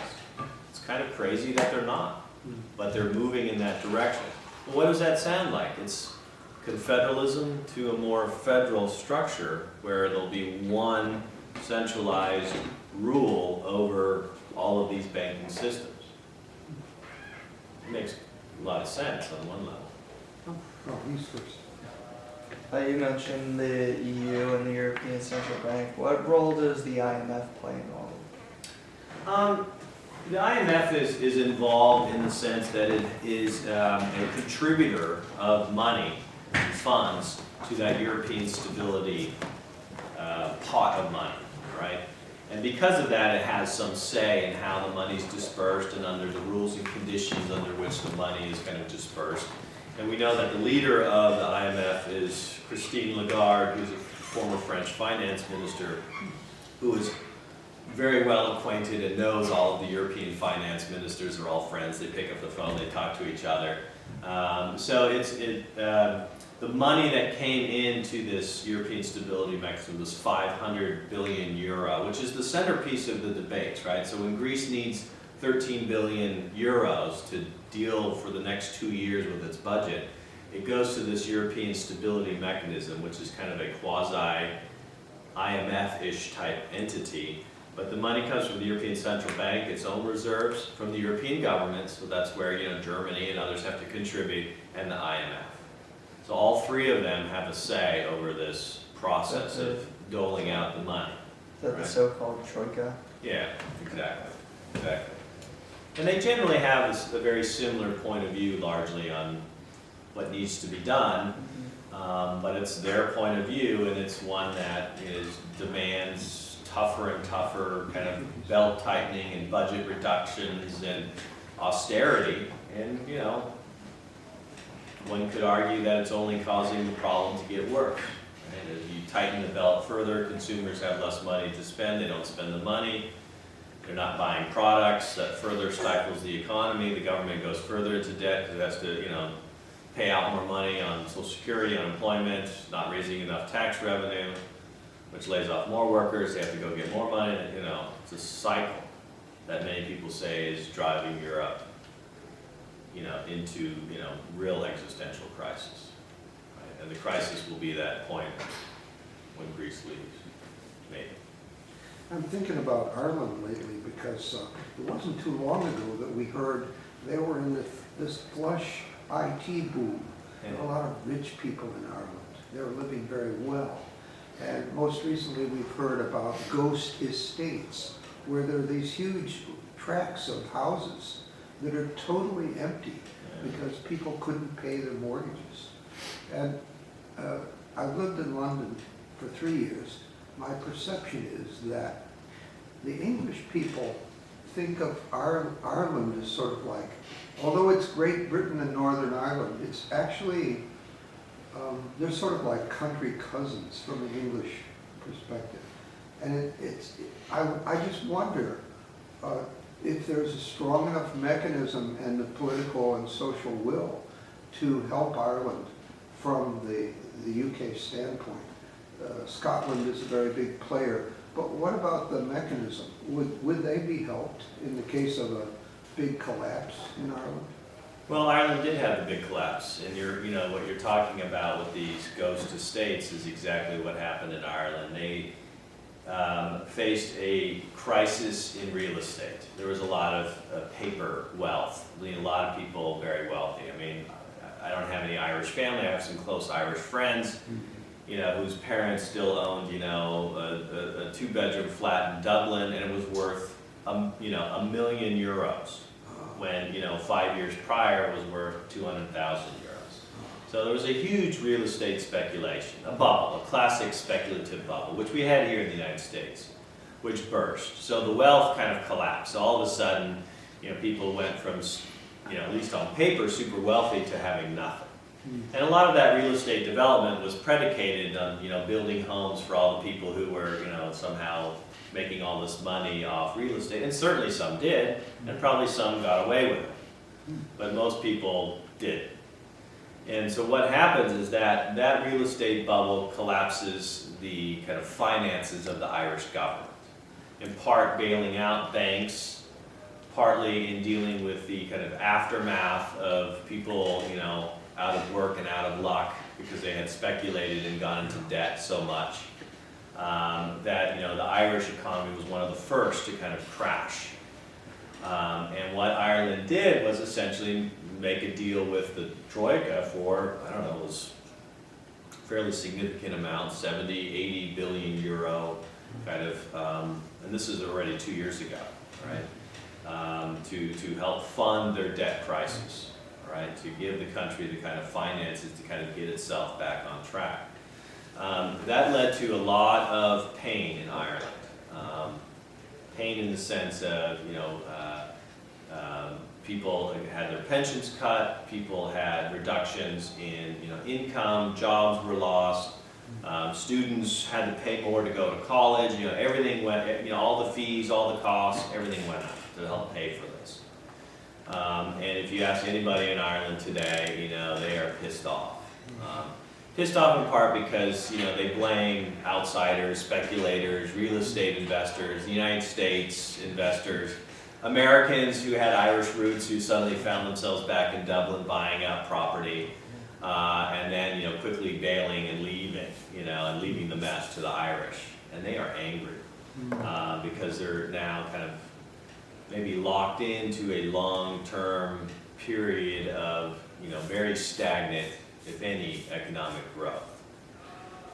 It's kind of crazy that they're not, but they're moving in that direction. Well, what does that sound like? It's confederalism to a more federal structure where there'll be one centralized rule over all of these banking systems. It makes a lot of sense on one level. Oh, he's first. You mentioned the EU and the European Central Bank. What role does the IMF play in all of this? The IMF is involved in the sense that it is a contributor of money and funds to that European stability pot of money, right? And because of that, it has some say in how the money is dispersed and under the rules and conditions under which the money is kind of dispersed. And we know that the leader of the IMF is Christine Lagarde, who's a former French finance minister, who is very well acquainted and knows all of the European finance ministers. They're all friends. They pick up the phone, they talk to each other. The money that came into this European stability mechanism was 500 billion euro, which is the centerpiece of the debates, right? So when Greece needs 13 billion euros to deal for the next 2 years with its budget, it goes to this European stability mechanism, which is kind of a quasi-IMF-ish type entity. But the money comes from the European Central Bank, its own reserves, from the European government, so that's where Germany and others have to contribute, and the IMF. So all three of them have a say over this process of doling out the money. Is that the so-called troika? Yeah, exactly. And they generally have a very similar point of view largely on what needs to be done, but it's their point of view, and it's one that demands tougher and tougher kind of belt tightening and budget reductions and austerity. And one could argue that it's only causing the problem to get worse. Right? As you tighten the belt further, consumers have less money to spend, they don't spend the money, they're not buying products, that further stifles the economy, the government goes further into debt because it has to, pay out more money on Social Security, unemployment, not raising enough tax revenue, which lays off more workers, they have to go get more money, it's a cycle that many people say is driving Europe, into, real existential crisis. Right? And the crisis will be that point when Greece leaves, maybe. I'm thinking about Ireland lately because it wasn't too long ago that we heard they were in this flush IT boom. There were a lot of rich people in Ireland. They were living very well. And most recently we've heard about ghost estates, where there are these huge tracts of houses that are totally empty because people couldn't pay their mortgages. And I've lived in London for 3 years. My perception is that the English people think of Ireland as sort of like, although it's Great Britain and Northern Ireland, it's actually, they're sort of like country cousins from an English perspective. And I just wonder if there's a strong enough mechanism and the political and social will to help Ireland from the UK standpoint. Scotland is a very big player, but what about the mechanism? Would they be helped in the case of a big collapse in Ireland? Well, Ireland did have the big collapse, and what you're talking about with these ghost estates is exactly what happened in Ireland. They faced a crisis in real estate. There was a lot of paper wealth, a lot of people very wealthy. I mean, I don't have any Irish family, I have some close Irish friends, whose parents still owned, a 2-bedroom flat in Dublin, and it was worth, €1 million, when, 5 years prior it was worth 200,000 euros. So there was a huge real estate speculation, a bubble, a classic speculative bubble, which we had here in the United States, which burst. So the wealth kind of collapsed. All of a sudden, people went from, at least on paper, super wealthy to having nothing. And a lot of that real estate development was predicated on, building homes for all the people who were, somehow making all this money off real estate. And certainly some did, and probably some got away with it. But most people didn't. And so what happens is that real estate bubble collapses the kind of finances of the Irish government, in part bailing out banks, partly in dealing with the kind of aftermath of people, out of work and out of luck because they had speculated and gone into debt so much that, the Irish economy was one of the first to kind of crash. And what Ireland did was essentially make a deal with the Troika for, I don't know, it was a fairly significant amount, 70, 80 billion euro kind of, and this is already 2 years ago, right? To help fund their debt crisis, right? To give the country the kind of finances to kind of get itself back on track. That led to a lot of pain in Ireland. Pain in the sense of, people had their pensions cut, people had reductions in, income, jobs were lost, students had to pay more to go to college, everything went, all the fees, all the costs, everything went up to help pay for this. And if you ask anybody in Ireland today, they are pissed off. Pissed off in part because, they blame outsiders, speculators, real estate investors, the United States investors, Americans who had Irish roots who suddenly found themselves back in Dublin buying up property, and then, quickly bailing and leaving, and leaving the mess to the Irish. And they are angry because they're now kind of maybe locked into a long-term period of, very stagnant, if any, economic growth.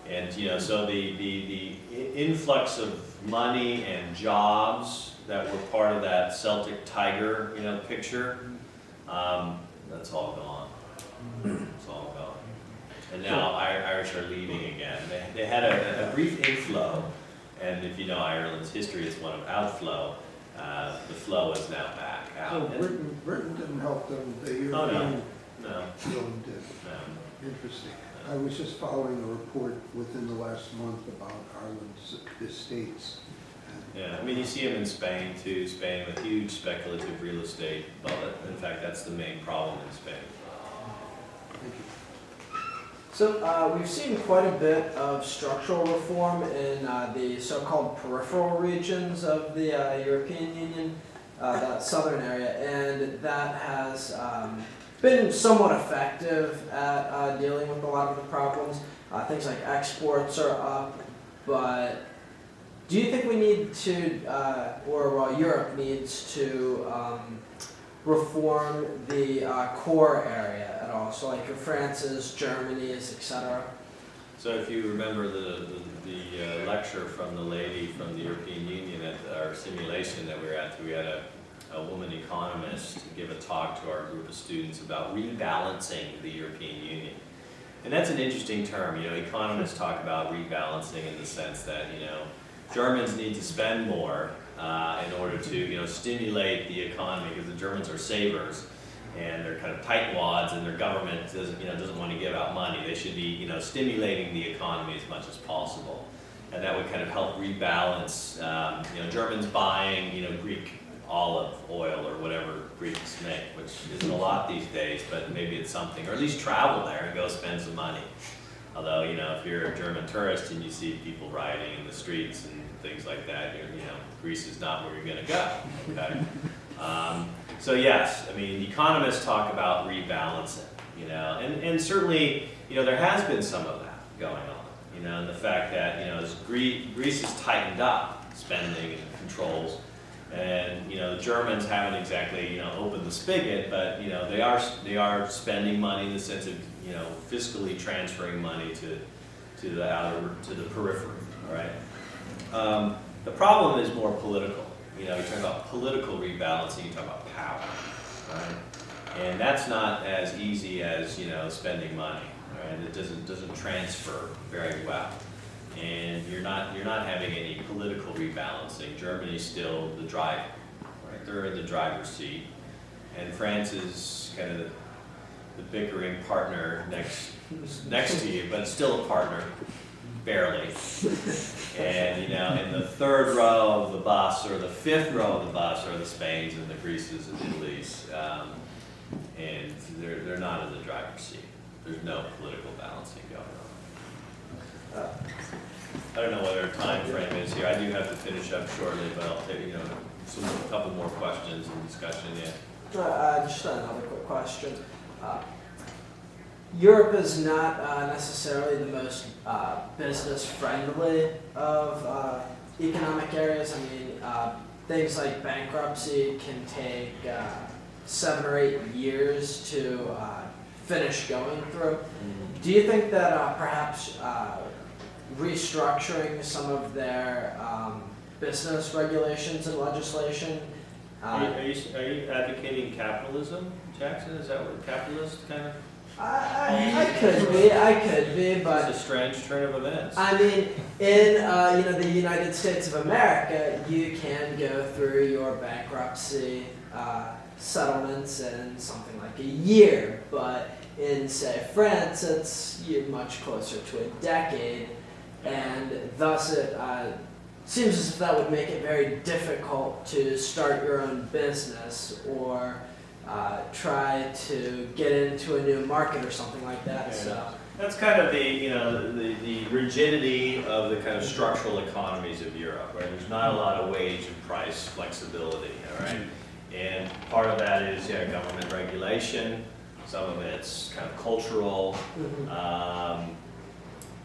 And, so the influx of money and jobs that were part of that Celtic Tiger, picture, that's all gone. It's all gone. And now Irish are leaving again. They had a brief inflow, and if you know Ireland's history, it's one of outflow. The flow is now back out. So Britain didn't help them. The Oh, no. No, No one did. no. Interesting. I was just following a report within the last month about Ireland's estates. Yeah, I mean, you see them in Spain too, Spain with huge speculative real estate. Well, in fact, that's the main problem in Spain. Thank you. So we've seen quite a bit of structural reform in the so-called peripheral regions of the European Union, that southern area, and that has been somewhat effective at dealing with a lot of the problems. Things like exports are up, but do you think we need to, Europe needs to reform the core area at all? So like your France's, Germany's, etc. So if you remember the lecture from the lady from the European Union at our simulation that we were at, we had a woman economist give a talk to our group of students about rebalancing the European Union. And that's an interesting term. You know, economists talk about rebalancing in the sense that, you know, Germans need to spend more in order to, you know, stimulate the economy, because the Germans are savers and they're kind of tightwads, and their government doesn't want to give out money. They should be, you know, stimulating the economy as much as possible, and that would kind of help rebalance. You know, Germans buying, you know, Greek olive oil or whatever Greeks make, which isn't a lot these days, but maybe it's something, or at least travel there and go spend some money. Although, you know, if you're a German tourist and you see people rioting in the streets and things like that, you know, Greece is not where you're going to go. Okay. So yes, I mean, economists talk about rebalancing, you know, and certainly, you know, there has been some of that going on, you know, and the fact that, you know, as Greece has tightened up spending and controls, and, you know, the Germans haven't exactly, you know, opened the spigot, but, you know, they are spending money in the sense of, you know, fiscally transferring money to the periphery, all right? The problem is more political. You know, you talk about political rebalancing, you talk about power, right? And that's not as easy as, you know, spending money, right? It doesn't transfer very well. And you're not having any political rebalancing. Germany's still the driver, right? They're in the driver's seat, and France is kind of the bickering partner next to you, but it's still a partner, barely. And, you know, in the third row of the bus or the fifth row of the bus are the Spains and the Greeces and Italy's, and they're not in the driver's seat. There's no political balancing going on. I don't know what our time frame is here. I do have to finish up shortly, but I'll take, you know, a couple more questions and discussion. Yeah. Just another quick question. Europe is not necessarily the most business-friendly of economic areas. I mean, things like bankruptcy can take 7 or 8 years to finish going through. Do you think that perhaps restructuring some of their business regulations and legislation? Are you advocating capitalism, Jackson? Is that what capitalist kind of? I could be, but It's a strange turn of events. I mean, in you know, the United States of America, you can go through your bankruptcy settlements in something like a year, but in, say, France, it's much closer to a decade, and thus it seems as if that would make it very difficult to start your own business or try to get into a new market or something like that. Yeah. So That's kind of the rigidity of the kind of structural economies of Europe, right? There's not a lot of wage and price flexibility, all right? And part of that is government regulation. Some of it's kind of cultural.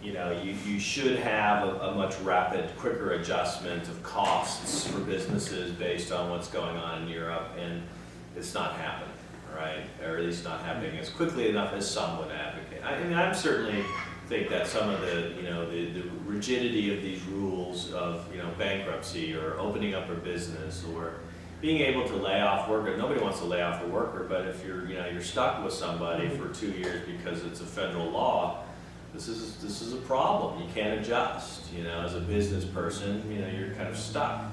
You know, you should have a much quicker adjustment of costs for businesses based on what's going on in Europe, and it's not happening, right? Or at least not happening as quickly enough as some would advocate. I mean, I certainly think that some of the, you know, the rigidity of these rules of, you know, bankruptcy or opening up a business or being able to lay off workers. Nobody wants to lay off a worker, but if you're stuck with somebody for 2 years because it's a federal law, this is a problem. You can't adjust. You know, as a business person, you know, you're kind of stuck.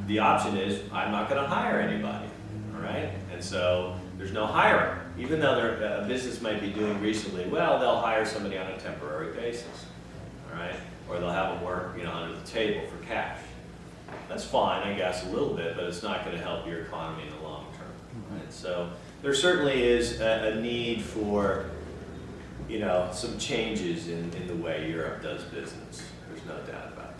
The option is, I'm not going to hire anybody, all right? And so there's no hiring. even though their business might be doing reasonably well, they'll hire somebody on a temporary basis, all right? Or they'll have them work, under the table for cash. That's fine, I guess, a little bit, but it's not going to help your economy in the long term, right? So there certainly is a need for, some changes in the way Europe does business. There's no doubt about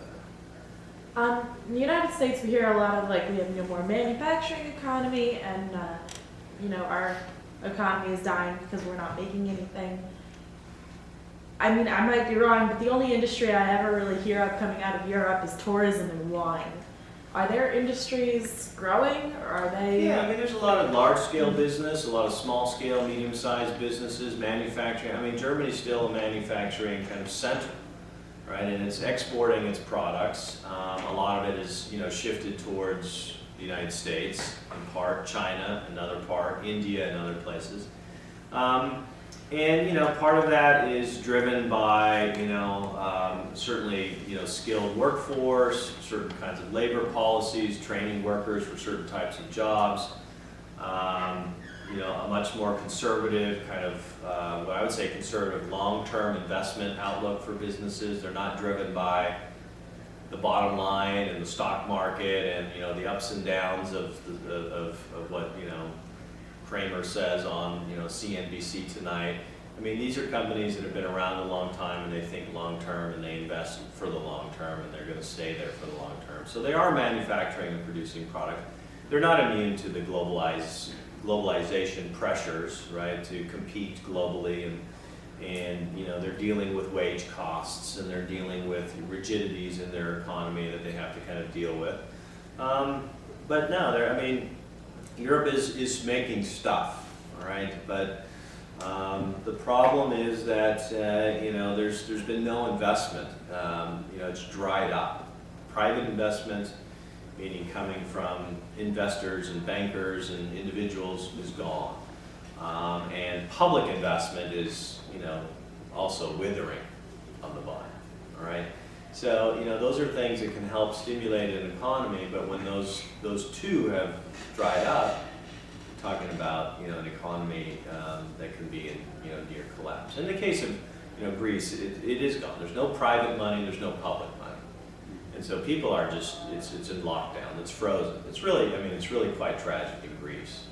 that. In the United States, we hear a lot of we have more manufacturing economy, and our economy is dying because we're not making anything. I mean, I might be wrong, but the only industry I ever really hear of coming out of Europe is tourism and wine. Are their industries growing, or are they? Yeah, I mean, there's a lot of large-scale business, a lot of small-scale, medium-sized businesses, manufacturing. I mean, Germany's still a manufacturing kind of center, right? And it's exporting its products. A lot of it is, shifted towards the United States, in part, China, another part, India, and other places. And part of that is driven by certainly skilled workforce, certain kinds of labor policies, training workers for certain types of jobs. A much more conservative kind of what I would say conservative long-term investment outlook for businesses. They're not driven by the bottom line and the stock market and the ups and downs of what Kramer says on CNBC tonight. I mean, these are companies that have been around a long time, and they think long term, and they invest for the long term, and they're going to stay there for the long term. So they are manufacturing and producing product. They're not immune to the globalization pressures, right, to compete globally, and they're dealing with wage costs, and they're dealing with rigidities in their economy that they have to kind of deal with. But no, Europe is making stuff, all right? But the problem is that there's been no investment. It's dried up. Private investment, meaning coming from investors and bankers and individuals, is gone. And public investment is also withering on the vine. All right. So those are things that can help stimulate an economy, but when those two have dried up, we're talking about an economy that can be in near collapse. In the case of Greece, it is gone. There's no private money. There's no public money, and so people are just it's in lockdown. It's frozen. It's really quite tragic in Greece,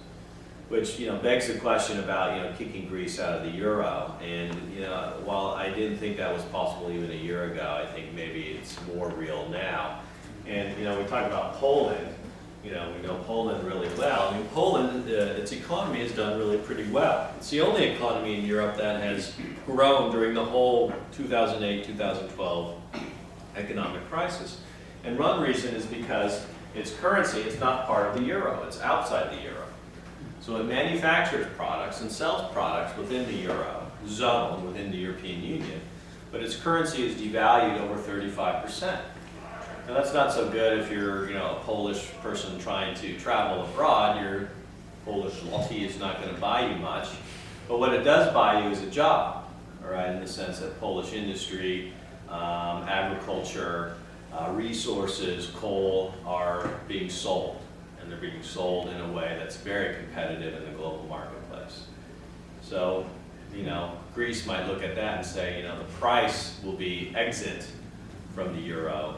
which begs the question about kicking Greece out of the euro. And while I didn't think that was possible even a year ago, I think maybe it's more real now. And we talk about Poland. We know Poland really well. I mean, Poland, its economy has done really pretty well. It's the only economy in Europe that has grown during the whole 2008-2012 economic crisis. And one reason is because its currency is not part of the euro. It's outside the euro. So it manufactures products and sells products within the euro zone, within the European Union, but its currency is devalued over 35%. Now that's not so good if you're a Polish person trying to travel abroad. Your Polish zloty is not going to buy you much, but what it does buy you is a job, all right, in the sense that Polish industry, agriculture, resources, coal are being sold. And they're being sold in a way that's very competitive in the global marketplace. So, Greece might look at that and say, the price will be exit from the euro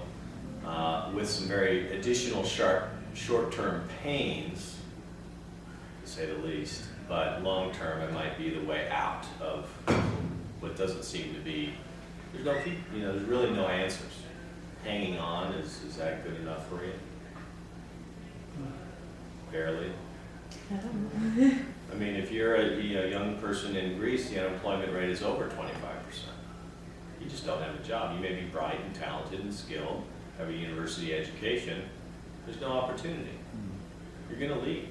with some very additional short-term pains, to say the least, but long-term it might be the way out of what doesn't seem to be, there's really no answers. Hanging on, is that good enough for you? Barely. I don't know. I mean, if you're a young person in Greece, the unemployment rate is over 25%. You just don't have a job. You may be bright and talented and skilled, have a university education. There's no opportunity. You're going to leave.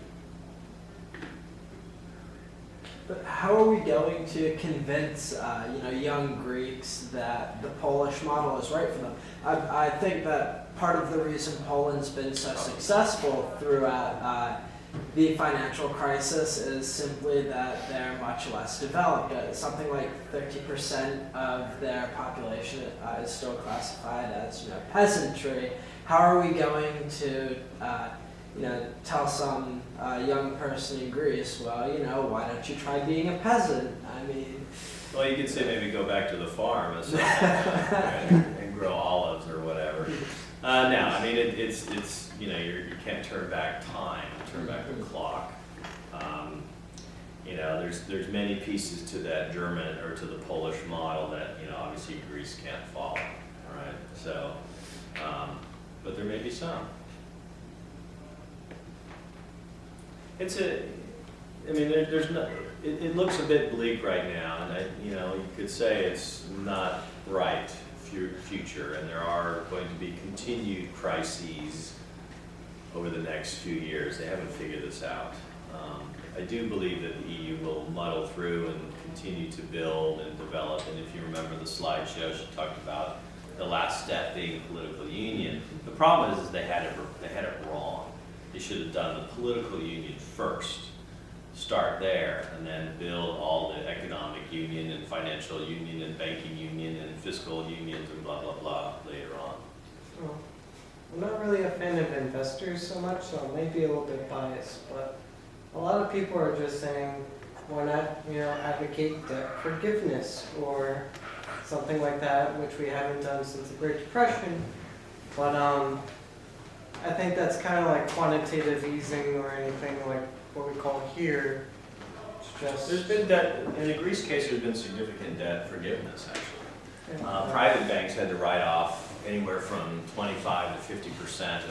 But how are we going to convince young Greeks that the Polish model is right for them? I think that part of the reason Poland's been so successful throughout the financial crisis is simply that they're much less developed. Something like 30% of their population is still classified as peasantry. How are we going to tell some young person in Greece, well, why don't you try being a peasant? I mean, Well, you could say maybe go back to the farm or something, and grow olives or whatever. No, I mean, it's you can't turn back time, turn back the clock. There's many pieces to that German or to the Polish model that, obviously Greece can't follow, all right? So, but there may be some. There's no, it looks a bit bleak right now, and you could say it's not bright future, and there are going to be continued crises over the next few years. They haven't figured this out. I do believe that the EU will muddle through and continue to build and develop, and if you remember the slideshow, she talked about the last step being political union. The problem is they had it wrong. They should have done the political union first, start there, and then build all the economic union and financial union and banking union and fiscal unions and blah, blah, blah later on. Well, I'm not really a fan of investors so much, so I might be a little bit biased, but a lot of people are just saying, why not, advocate debt forgiveness or something like that, which we haven't done since the Great Depression. But I think that's kind of like quantitative easing or anything like what we call here. It's just There's been debt, in the Greece case, there's been significant debt forgiveness, actually. Private banks had to write off anywhere from 25 to 50%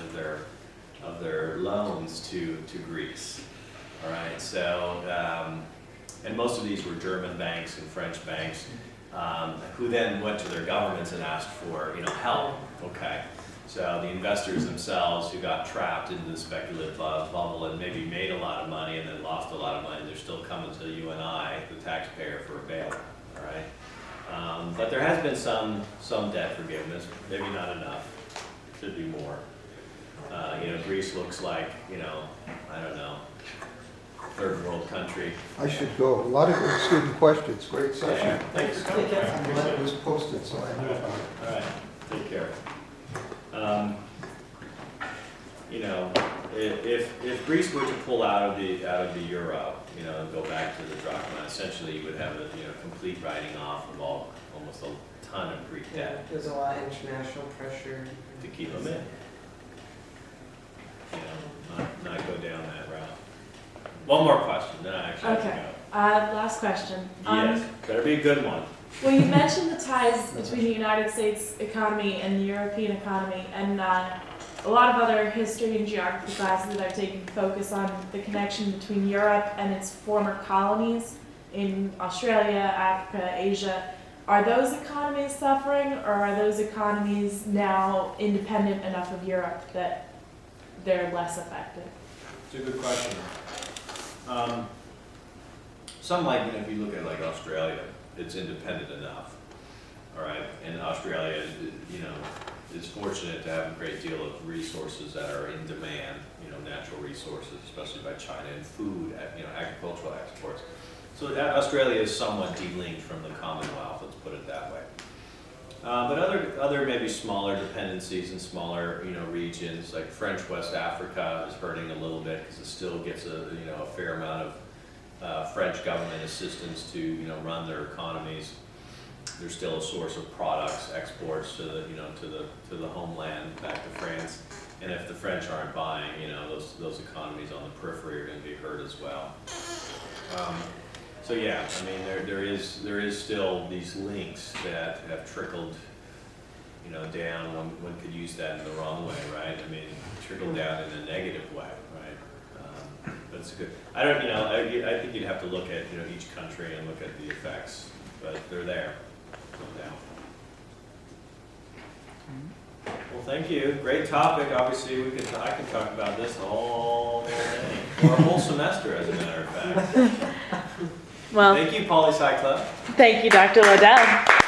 of their loans to Greece. All right, so, and most of these were German banks and French banks, who then went to their governments and asked for, help. Okay, so the investors themselves who got trapped into the speculative bubble and maybe made a lot of money and then lost a lot of money, they're still coming to you and I, the taxpayer, for a bailout. All right, but there has been some debt forgiveness, maybe not enough. Should be more. Greece looks like, I don't know, third world country. I should go. A lot of good student questions. Great session. Yeah, thanks for coming. I'm glad it was posted, so I know about it. All right, take care. If Greece were to pull out of the euro, and go back to the drachma, essentially you would have a complete writing off of almost a ton of Greek debt there's a lot of international pressure. to keep them in. Not go down that route. One more question, then I actually have to Okay. go. Last question. Yes, better be a good one. Well, you mentioned the ties between the United States economy and the European economy, and a lot of other history and geography classes that I've taken focus on the connection between Europe and its former colonies in Australia, Africa, Asia. Are those economies suffering, or are those economies now independent enough of Europe that they're less affected? It's a good question. Some if you look at Australia, it's independent enough, all right? And Australia, is fortunate to have a great deal of resources that are in demand, natural resources, especially by China, and food, agricultural exports. So Australia is somewhat delinked from the Commonwealth, let's put it that way. But other maybe smaller dependencies in smaller, regions, like French West Africa is hurting a little bit because it still gets a fair amount of French government assistance to, run their economies. There's still a source of products, exports to the homeland, back to France. And if the French aren't buying, those economies on the periphery are going to be hurt as well. So yeah, there is still these links that have trickled, down. One could use that in the wrong way, right? Trickled down in a negative way, right? But it's good. I think you'd have to look at each country and look at the effects, but they're there, no doubt. Well, thank you. Great topic. Obviously, I can talk about this all day, or a whole semester, as a matter of fact. Well, Thank you, Poli Sci Club. thank you, Dr. Lodel.